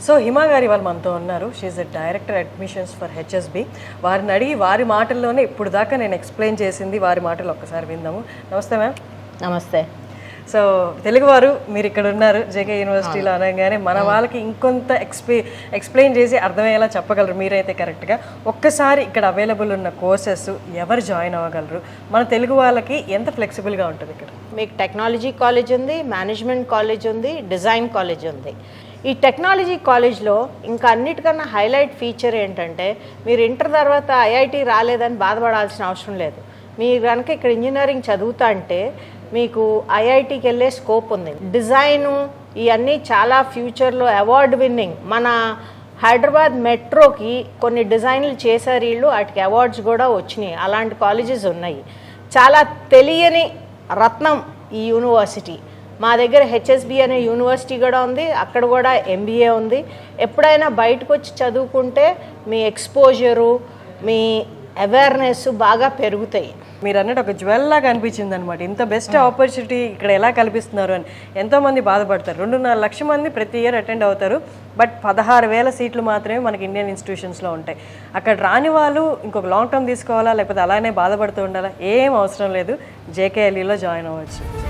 So Hima గారు వాళ్ళు మనతో ఉన్నారు. She the director admissions for HSB. వారిని అడిగి వారి మాటల్లోనే ఇప్పుడు దాకా నేను ఎక్స్ప్లెయిన్ చేసింది వారి మాటలు ఒక్కసారి విందాము. నమస్తే మ్యామ్. నమస్తే. సో తెలుగువారు మీరు ఇక్కడ ఉన్నారు జేకే యూనివర్సిటీలో అనగానే మన వాళ్ళకి ఇంకొంత ఎక్స్ప్లెయిన్ చేసి అర్థమయ్యేలా చెప్పగలరు మీరైతే కరెక్ట్గా. ఒక్కసారి ఇక్కడ అవైలబుల్ ఉన్న కోర్సెస్ ఎవరు జాయిన్ అవ్వగలరు, మన తెలుగు వాళ్ళకి ఎంత ఫ్లెక్సిబుల్గా ఉంటుంది ఇక్కడ? మీకు టెక్నాలజీ కాలేజ్ ఉంది, మేనేజ్మెంట్ కాలేజ్ ఉంది, డిజైన్ కాలేజ్ ఉంది. ఈ టెక్నాలజీ కాలేజ్లో ఇంకా అన్నిటికన్నా హైలైట్ ఫీచర్ ఏంటంటే మీరు ఇంటర్ తర్వాత ఐఐటి రాలేదని బాధపడాల్సిన అవసరం లేదు. మీరు కనుక ఇక్కడ ఇంజనీరింగ్ చదువుతా అంటే మీకు ఐఐటికి వెళ్ళే స్కోప్ ఉంది. డిజైను ఇవన్నీ చాలా ఫ్యూచర్లో అవార్డు విన్నింగ్. మన హైదరాబాద్ మెట్రోకి కొన్ని డిజైన్లు చేశారు వీళ్ళు, వాటికి అవార్డ్స్ కూడా వచ్చినాయి. అలాంటి కాలేజెస్ ఉన్నాయి. చాలా తెలియని రత్నం ఈ యూనివర్సిటీ. మా దగ్గర హెచ్ఎస్బి అనే యూనివర్సిటీ కూడా ఉంది, అక్కడ కూడా ఎంబీఏ ఉంది. ఎప్పుడైనా బయటకు వచ్చి చదువుకుంటే మీ ఎక్స్పోజరు, మీ అవేర్నెస్ బాగా పెరుగుతాయి. మీరు అన్నట్టు ఒక జ్యువెల్ లాగా అనిపించింది అనమాట. ఇంత బెస్ట్ ఆపర్చునిటీ ఇక్కడ ఎలా కల్పిస్తున్నారు అని ఎంతోమంది బాధపడతారు. 2.5 లక్షల మంది ప్రతి ఇయర్ అటెండ్ అవుతారు, బట్ 16,000 సీట్లు మాత్రమే మనకి ఇండియన్ ఇన్స్టిట్యూషన్స్లో ఉంటాయి. అక్కడ రాని వాళ్ళు ఇంకొక లాంగ్ టర్మ్ తీసుకోవాలా, లేకపోతే అలానే బాధపడుతూ ఉండాలా, ఏం అవసరం లేదు, జేకేఎల్ఈలో జాయిన్ అవ్వచ్చు.